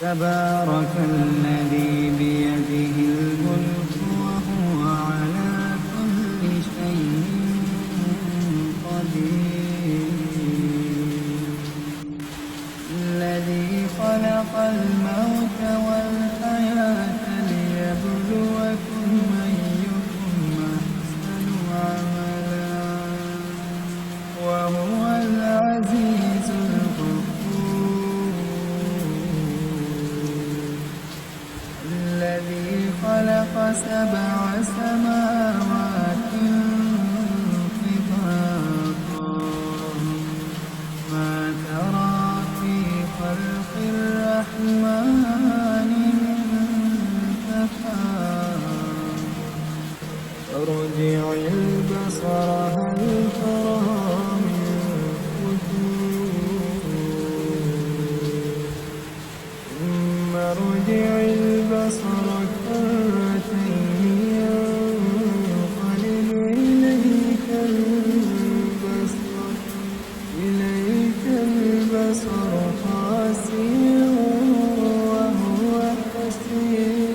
تبارك الذي بيده الملك وهو على كل شيء قدير. الذي خلق الموت والحياة ليبلوكم أيكم أحسن عملا وهو العزيز الغفور. الذي خلق 7 سماوات طباقا ما ترى في خلق الرحمن من تفاوت. ارجع البصر هل ترى من فطور ثم ارجع البصر كرتين ينقلب إليك البصر خاسئا وهو حسير.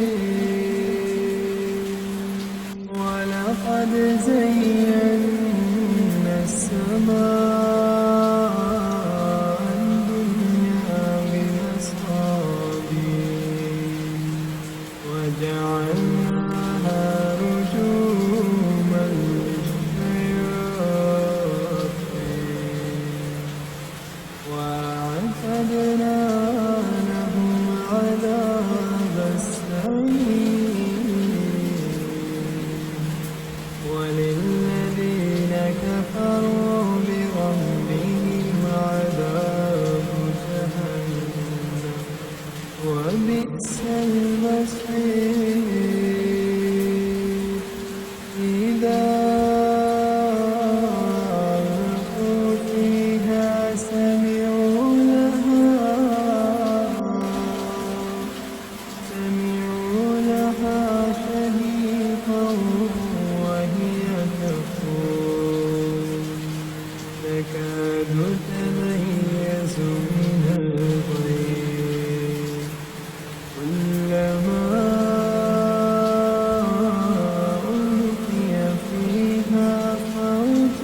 ولقد زينا السماء الدنيا بمصابيح وجعلناها رجوما للشياطين وأعتدنا لهم عذاب السعير. وللذين كفروا بربهم عذاب جهنم وبئس المصير. إذا ألقوا فيها سمعوا لها شهيقا وهي تفور تكاد تميز من الغيظ كلما ألقي فيها فوج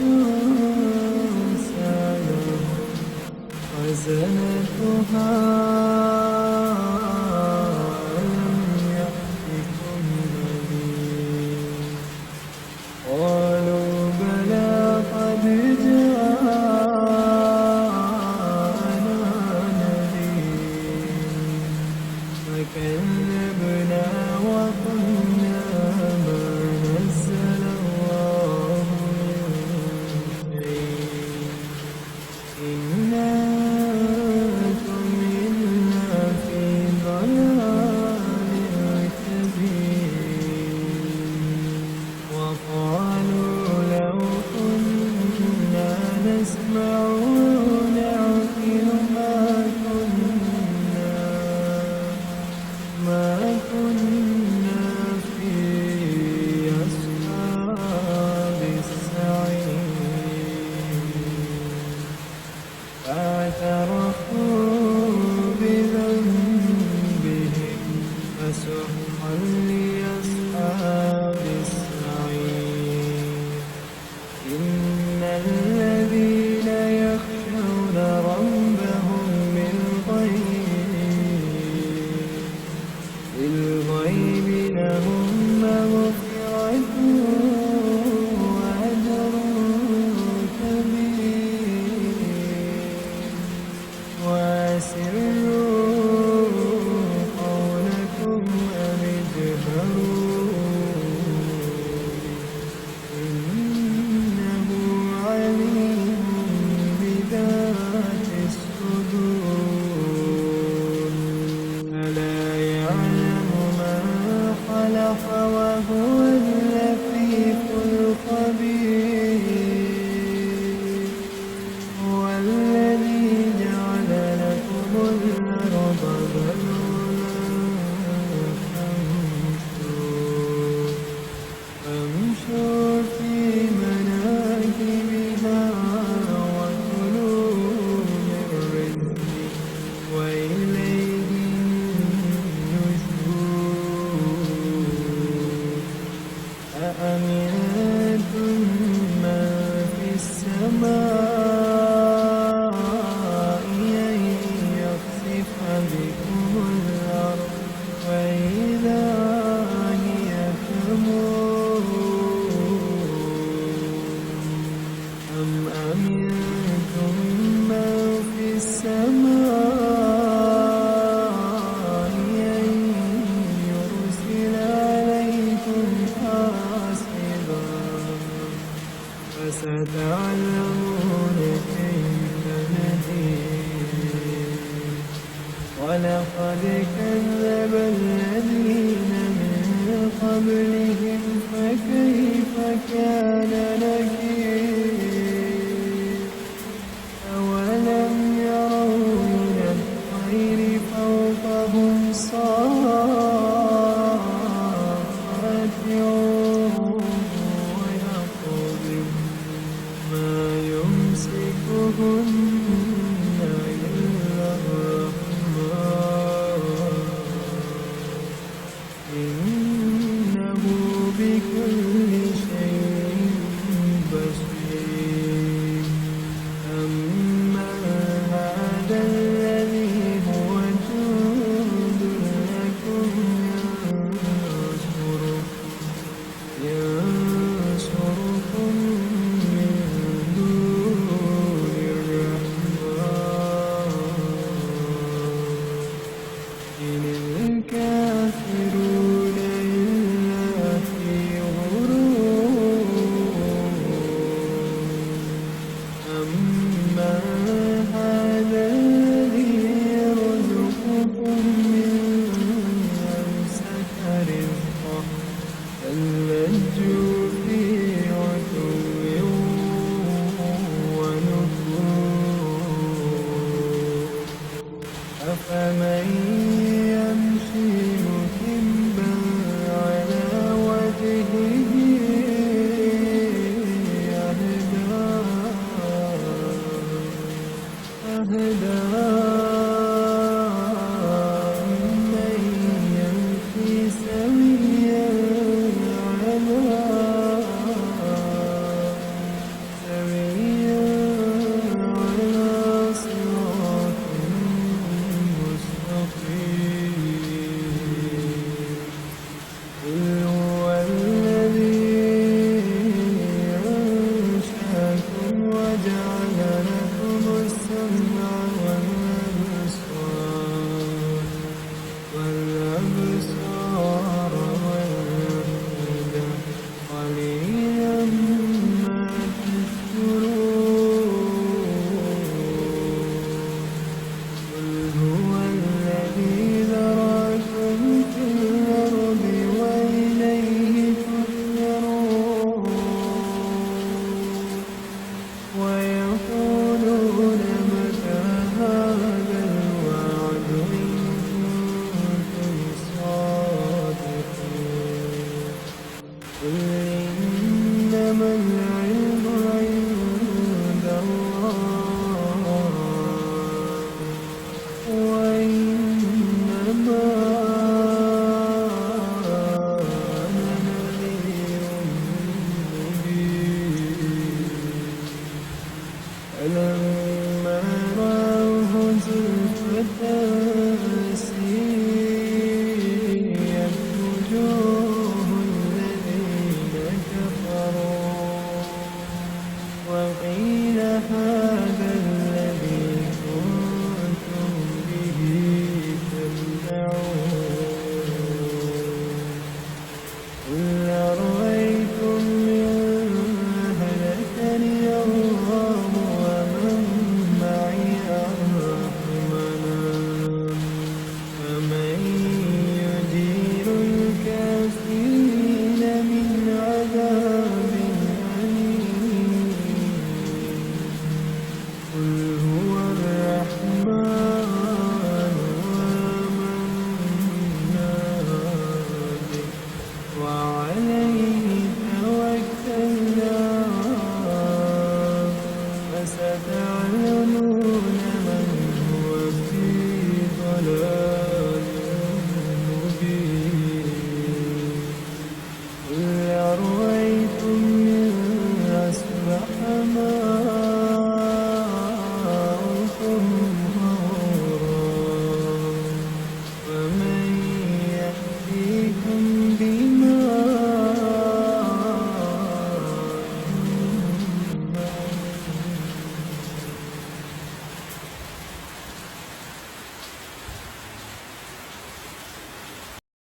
سألهم خزنتها ألم يأتكم نذير قالوا بلى قد جاءنا نذير فكذبنا وقلنا ما نزل الله من شيء إن أنتم إلا في ضلال كبير. وقالوا لو كنا نسمع ونعقل ما كنا في أصحاب السعير. فاعترفوا بذنبهم فسحقا لأصحاب السعير. إن الذين يخشون ربهم بالغيب لهم مغفرة وأجر كبير. وأسروا قولكم أو اجهروا إنه عليم بذات الصدور. ألا يعلم من خلق وهو اللطيف الخبير. هو الذي جعل لكم الأرض ذلولا فامشوا في مناكبها وكلوا من رزقه وإليه ولقد كذب الذين من قبلهم فكيف كان نكير أولم يروا إلى الطير فوقهم صافات ويقبضن ما يمسكهن إلا الرحمن إنه بكل شيء بصير أمن هذا الذي هو جند لكم ينصركم من دون الرحمن إن الكافرون إلا في غرور أمن هذا الذي يرزقكم من أمسك رزقه بل لجوا في عتو ونفور أفمن